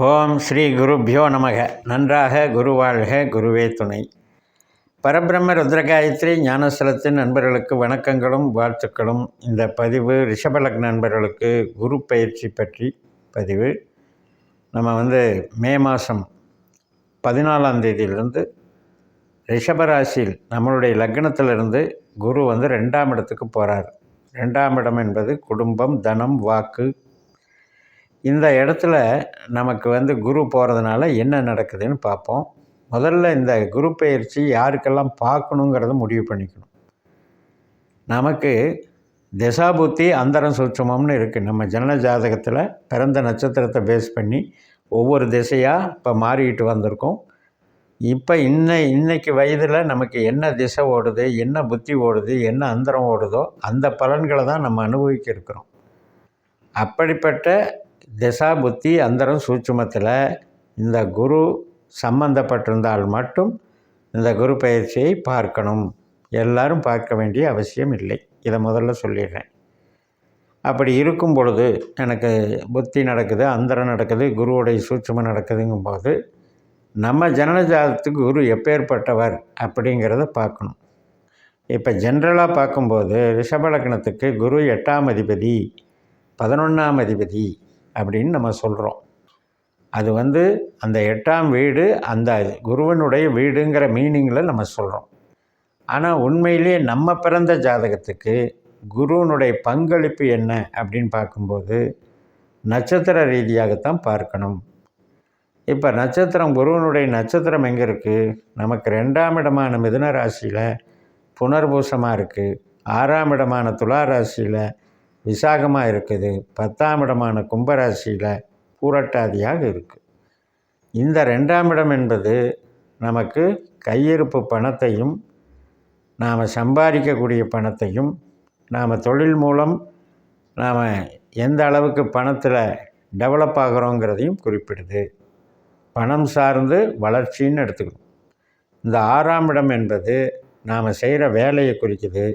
ஓம் ஸ்ரீ குருப்யோ நமக. நன்றாக குருவாழ்க, குருவே துணை. பரபிரம்ம ருத்ரகாயத்ரி ஞானஸ்தலத்தின் நண்பர்களுக்கு வணக்கங்களும் வாழ்த்துக்களும். இந்த பதிவு ரிஷபலக்ன நண்பர்களுக்கு குரு பயிற்சி பற்றி பதிவு. நம்ம மே மாதம் 14ஆம் தேதியிலிருந்து ரிஷபராசியில் நம்மளுடைய லக்னத்திலிருந்து குரு 2ஆம் இடத்துக்கு போகிறார். 2ஆம் இடம் என்பது குடும்பம், தனம், வாக்கு. இந்த இடத்துல நமக்கு குரு போகிறதுனால என்ன நடக்குதுன்னு பார்ப்போம். முதல்ல இந்த குரு பயிற்சி யாருக்கெல்லாம் பார்க்கணுங்கிறத முடிவு பண்ணிக்கணும். நமக்கு திசாபுத்தி அந்தரம் சூட்சுமம்னு இருக்குது. நம்ம ஜனன ஜாதகத்தில் பிறந்த நட்சத்திரத்தை பேஸ் பண்ணி ஒவ்வொரு திசையாக இப்போ மாறிக்கிட்டு வந்திருக்கோம். இப்போ இன்னைக்கு வயதில் நமக்கு என்ன திசை ஓடுது, என்ன புத்தி ஓடுது, என்ன அந்தரம் ஓடுதோ அந்த பலன்களை தான் நம்ம அனுபவிக்க இருக்கிறோம். அப்படிப்பட்ட திசா புத்தி அந்தரம் சூட்சுமத்தில் இந்த குரு சம்பந்தப்பட்டிருந்தால் மட்டும் இந்த குரு பயிற்சியை பார்க்கணும். எல்லாரும் பார்க்க வேண்டிய அவசியம் இல்லை. இதை முதல்ல சொல்லிடுறேன். அப்படி இருக்கும் பொழுது எனக்கு புத்தி நடக்குது, அந்தரம் நடக்குது, குருவுடைய சூட்சுமம் நடக்குதுங்கும்போது நம்ம ஜனனஜாதத்துக்கு குரு எப்பேற்பட்டவர் அப்படிங்கிறத பார்க்கணும். இப்போ ஜென்ரலாக பார்க்கும்போது ரிஷபலக்னத்துக்கு குரு 8ஆம் அதிபதி, 11ஆம் அதிபதி அப்படின்னு நம்ம சொல்கிறோம். அது அந்த 8ஆம் வீடு அந்த குருவனுடைய வீடுங்கிற மீனிங்கில் நம்ம சொல்கிறோம். ஆனால் உண்மையிலே நம்ம பிறந்த ஜாதகத்துக்கு குருவனுடைய பங்களிப்பு என்ன அப்படின்னு பார்க்கும்போது நட்சத்திர ரீதியாகத்தான் பார்க்கணும். இப்போ நட்சத்திரம், குருவனுடைய நட்சத்திரம் எங்கே இருக்குது? நமக்கு 2ஆம் இடமான மிதுன ராசியில் புனர்பூசமாக இருக்குது. 6ஆம் இடமான துலா ராசியில் விசாகமாக இருக்குது. 10ஆம் இடமான கும்பராசியில் பூரட்டாதியாக இருக்குது. இந்த 2ஆம் இடம் என்பது நமக்கு கையிருப்பு பணத்தையும், நாம் சம்பாதிக்கக்கூடிய பணத்தையும், நாம் தொழில் மூலம் நாம் எந்த அளவுக்கு பணத்தில் டெவலப் ஆகிறோங்கிறதையும் குறிப்பிடுது. பணம் சார்ந்து வளர்ச்சின்னு எடுத்துக்கணும். இந்த 6ஆம் இடம் என்பது நாம் செய்கிற வேலையை குறிக்குது.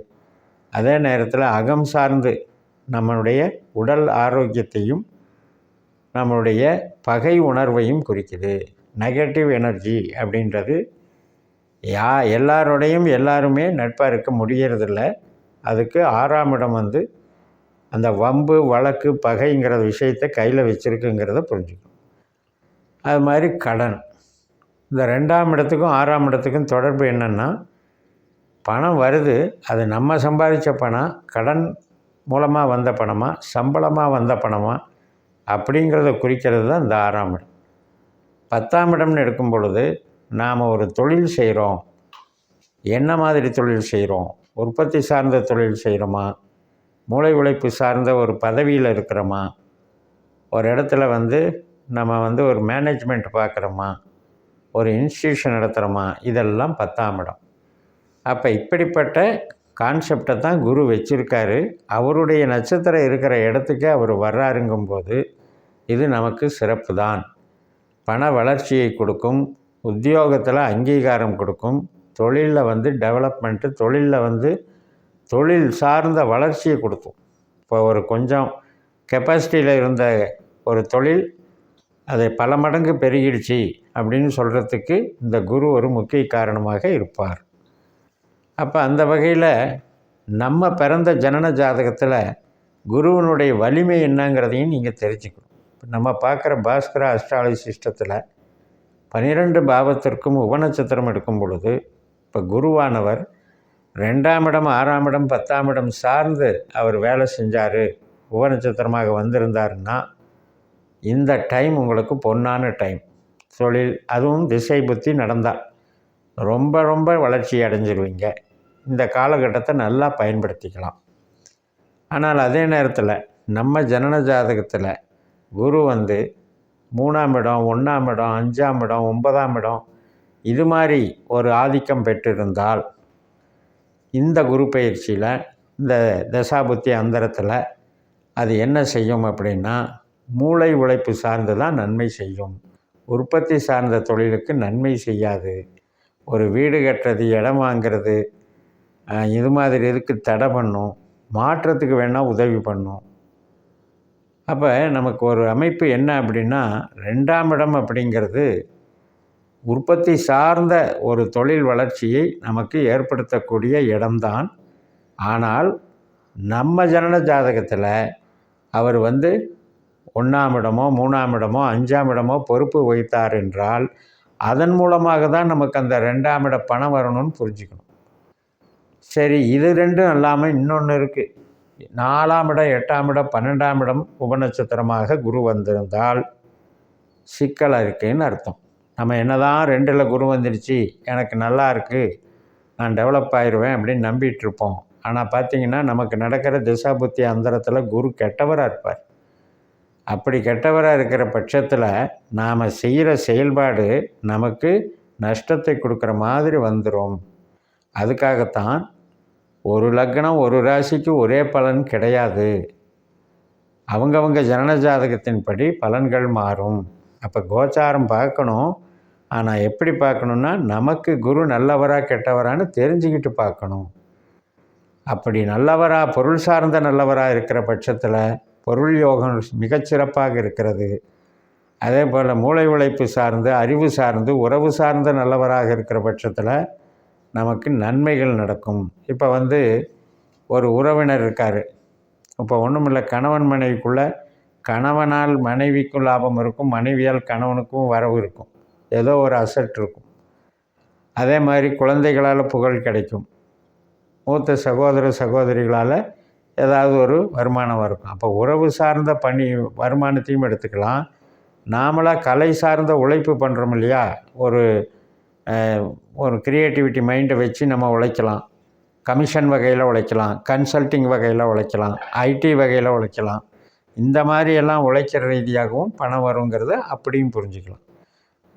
அதே நேரத்தில் அகம் சார்ந்து நம்மளுடைய உடல் ஆரோக்கியத்தையும் நம்மளுடைய பகை உணர்வையும் குறிக்குது. நெகட்டிவ் எனர்ஜி அப்படின்றது எல்லாரோடையும் எல்லாருமே நட்பாக இருக்க முடியறதில்ல. அதுக்கு 6ஆம் இடம் அந்த வம்பு, வழக்கு, பகைங்கிற விஷயத்தை கையில் வச்சுருக்குங்கிறத புரிஞ்சுக்கணும். அது மாதிரி கடன். இந்த 2ஆம் இடத்துக்கும் 6ஆம் இடத்துக்கும் தொடர்பு என்னென்னா, பணம் வருது, அது நம்ம சம்பாதிச்ச பணம், கடன் மூலமாக வந்த பணமா, சம்பளமாக வந்த பணமா அப்படிங்கிறத குறிக்கிறது தான் இந்த 6ஆம் இடம். 10ஆம் இடம்னு எடுக்கும் பொழுது நாம் ஒரு தொழில் செய்கிறோம். என்ன மாதிரி தொழில் செய்கிறோம்? உற்பத்தி சார்ந்த தொழில் செய்கிறோமா? மூளை உழைப்பு சார்ந்த ஒரு பதவியில் இருக்கிறோமா? ஒரு இடத்துல நம்ம ஒரு மேனேஜ்மெண்ட் பார்க்குறோமா? ஒரு இன்ஸ்டியூஷன் நடத்துகிறோமா? இதெல்லாம் 10ஆம் இடம். அப்போ இப்படிப்பட்ட கான்செப்டை தான் குரு வச்சுருக்காரு. அவருடைய நட்சத்திரம் இருக்கிற இடத்துக்கு அவர் வர்றாருங்கும்போது இது நமக்கு சிறப்பு தான். பண வளர்ச்சியை கொடுக்கும், உத்தியோகத்தில் அங்கீகாரம் கொடுக்கும், தொழிலில் டெவலப்மெண்ட்டு, தொழிலில் தொழில் சார்ந்த வளர்ச்சியை கொடுக்கும். இப்போ ஒரு கொஞ்சம் கெப்பாசிட்டியில் இருந்த ஒரு தொழில் அதை பல மடங்கு பெருகிடுச்சு அப்படின்னு சொல்கிறதுக்கு இந்த குரு ஒரு முக்கிய காரணமாக இருப்பார். அப்போ அந்த வகையில் நம்ம பிறந்த ஜனன ஜாதகத்தில் குருவனுடைய வலிமை என்னங்கிறதையும் நீங்கள் தெரிஞ்சுக்கணும். நம்ம பார்க்குற பாஸ்கர அஸ்ட்ராலஜி சிஸ்டத்தில் 12 பாவத்திற்கும் உபநட்சத்திரம் எடுக்கும் பொழுது இப்போ குருவானவர் 2ஆம் இடம், 6ஆம் இடம், 10ஆம் இடம் சார்ந்து அவர் வேலை செஞ்சார், உபநட்சத்திரமாக வந்திருந்தாருன்னா இந்த டைம் உங்களுக்கு பொன்னான டைம். தொழில், அதுவும் திசை புத்தி நடந்தால் ரொம்ப ரொம்ப வளர்ச்சி அடைஞ்சிருவீங்க. இந்த காலகட்டத்தை நல்லா பயன்படுத்திக்கலாம். ஆனால் அதே நேரத்தில் நம்ம ஜனன ஜாதகத்தில் குரு 3ஆம் இடம், 1ஆம் இடம், 5ஆம் இடம், 9ஆம் இடம் இது மாதிரி ஒரு ஆதிக்கம் பெற்றிருந்தால் இந்த குரு பயிற்சியில் இந்த தசாபுத்தி அந்தரத்தில் அது என்ன செய்யும் அப்படின்னா, மூளை உழைப்பு சார்ந்து தான் நன்மை செய்யும். உற்பத்தி சார்ந்த தொழிலுக்கு நன்மை செய்யாது. ஒரு வீடு கட்டுறது, இடம் வாங்கிறது, இது மாதிரி இதுக்கு தடை பண்ணும். மாற்றத்துக்கு வேணால் உதவி பண்ணும். அப்போ நமக்கு ஒரு அமைப்பு என்ன அப்படின்னா, 2ஆம் இடம் அப்படிங்கிறது உற்பத்தி சார்ந்த ஒரு தொழில் வளர்ச்சியை நமக்கு ஏற்படுத்தக்கூடிய இடம்தான். ஆனால் நம்ம ஜனன ஜாதகத்தில் அவர் 1ஆம் இடமோ 3ஆம் இடமோ 5ஆம் இடமோ பொறுப்பு வகித்தார் என்றால் அதன் மூலமாக தான் நமக்கு அந்த 2ஆம் இட பணம் வரணும்னு புரிஞ்சுக்கணும். சரி, இது ரெண்டும் இல்லாமல் இன்னொன்று இருக்குது. 4ஆம் இடம் 8ஆம் இடம் 12ஆம் இடம் உபநட்சத்திரமாக குரு வந்திருந்தால் சிக்கலாக இருக்குன்னு அர்த்தம். நம்ம என்ன தான் 2ல் குரு வந்துடுச்சு, எனக்கு நல்லா இருக்குது, நான் டெவலப் ஆயிடுவேன் அப்படின்னு நம்பிட்டு இருப்போம். ஆனால் பார்த்திங்கன்னா நமக்கு நடக்கிற திசாபுத்தி அந்தரத்தில் குரு கெட்டவராக இருப்பார். அப்படி கெட்டவராக இருக்கிற பட்சத்தில் நாம் செய்கிற செயல்பாடு நமக்கு நஷ்டத்தை கொடுக்குற மாதிரி வந்துடும். அதுக்காகத்தான் ஒரு லக்னம் ஒரு ராசிக்கு ஒரே பலன் கிடையாது. அவங்கவங்க ஜனன ஜாதகத்தின்படி பலன்கள் மாறும். அப்போ கோச்சாரம் பார்க்கணும். ஆனால் எப்படி பார்க்கணுன்னா, நமக்கு குரு நல்லவரா கெட்டவரான்னு தெரிஞ்சுக்கிட்டு பார்க்கணும். அப்படி நல்லவரா, பொருள் சார்ந்த நல்லவராக இருக்கிற பட்சத்தில் பொருள் யோகம் மிகச்சிறப்பாக இருக்கிறது. அதே போல் மூளை உழைப்பு சார்ந்து, அறிவு சார்ந்து, உறவு சார்ந்த நல்லவராக இருக்கிற பட்சத்தில் நமக்கு நன்மைகள் நடக்கும். இப்போ ஒரு உறவினர் இருக்கார். இப்போ ஒன்றுமில்லை, கணவன் மனைவிக்குள்ளே கணவனால் மனைவிக்கும் லாபம் இருக்கும், மனைவியால் கணவனுக்கும் வரவு இருக்கும், ஏதோ ஒரு அசட் இருக்கும். அதே மாதிரி குழந்தைகளால் புகழ் கிடைக்கும், மூத்த சகோதர சகோதரிகளால் ஏதாவது ஒரு வருமானம் இருக்கும். அப்போ உறவு சார்ந்த வருமானத்தையும் எடுத்துக்கலாம். நாமளாக கலை சார்ந்த உழைப்பு பண்ணுறோம் இல்லையா, ஒரு க்ரியேட்டிவிட்டி மைண்டை வச்சு நம்ம உழைக்கலாம். கமிஷன் வகையில் உழைக்கலாம், கன்சல்டிங் வகையில் உழைக்கலாம், ஐடி வகையில் உழைக்கலாம். இந்த மாதிரியெல்லாம் உழைக்கிற ரீதியாகவும் பணம் வருங்கிறத அப்படியும் புரிஞ்சுக்கலாம்.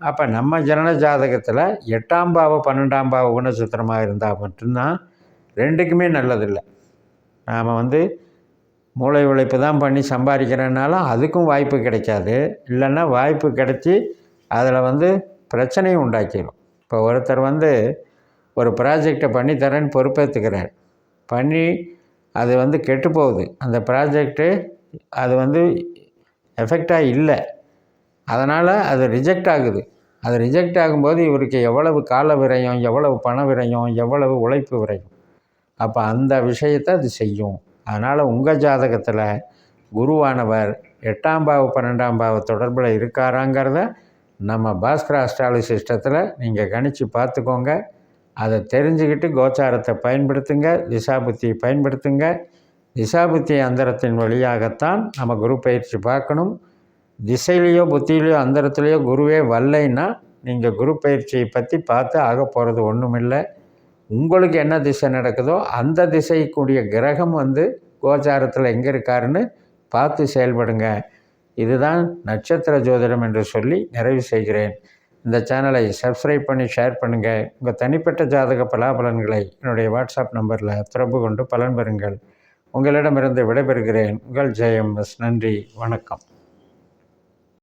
அப்போ நம்ம ஜனன ஜாதகத்தில் 8ஆம் பாவம் 12ஆம் பாவ உபநட்சத்திரமாக இருந்தால் மட்டும்தான் ரெண்டுக்குமே நல்லதில்லை. நாம் மூளை உழைப்பு தான் பண்ணி சம்பாதிக்கிறனாலும் அதுக்கும் வாய்ப்பு கிடைக்காது. இல்லைன்னா வாய்ப்பு கிடைச்சி அதில் பிரச்சனையும் உண்டாக்கிடும். இப்போ ஒருத்தர் ஒரு ப்ராஜெக்டை பண்ணி தரேன்னு பொறுப்பேற்றுக்கிறார். பண்ணி அது கெட்டு போகுது. அந்த ப்ராஜெக்டு அது எஃபெக்டாக இல்லை, அதனால் அது ரிஜெக்ட் ஆகுது. அது ரிஜெக்ட் ஆகும்போது இவருக்கு எவ்வளவு கால விரயம், எவ்வளவு பண விரயம், எவ்வளவு உழைப்பு விரயம். அப்போ அந்த விஷயத்தை அது செய்யும். அதனால் உங்கள் ஜாதகத்தில் குருவானவர் 8ஆம் பாவ 12ஆம் பாவ தொடர்பில் இருக்காராங்கிறத நம்ம பாஸ்கர் அஸ்ட்ராலஜி சிஸ்டத்தில் நீங்கள் கணித்து பார்த்துக்கோங்க. அதை தெரிஞ்சுக்கிட்டு கோச்சாரத்தை பயன்படுத்துங்க, திசாபுத்தியை பயன்படுத்துங்க. திசாபுத்தி அந்தரத்தின் வழியாகத்தான் நம்ம குரு பயிற்சி பார்க்கணும். திசையிலையோ புத்தியிலையோ அந்தரத்துலேயோ குருவே வரலைன்னா நீங்கள் குரு பயிற்சியை பற்றி பார்த்து ஆக போகிறது ஒன்றுமில்லை. உங்களுக்கு என்ன திசை நடக்குதோ அந்த திசைக்குரிய கிரகம் கோச்சாரத்தில் எங்கே இருக்காருன்னு பார்த்து செயல்படுங்க. இதுதான் நட்சத்திர ஜோதிடம் என்று சொல்லி நிறைவு செய்கிறேன். இந்த சேனலை சப்ஸ்கிரைப் பண்ணி ஷேர் பண்ணுங்கள். உங்கள் தனிப்பட்ட ஜாதக பலாபலன்களை என்னுடைய வாட்ஸ்அப் நம்பரில் தொடர்பு கொண்டு பலன் பெறுங்கள். உங்களிடமிருந்து விடைபெறுகிறேன். உங்கள் ஜெயம் எஸ். நன்றி, வணக்கம்.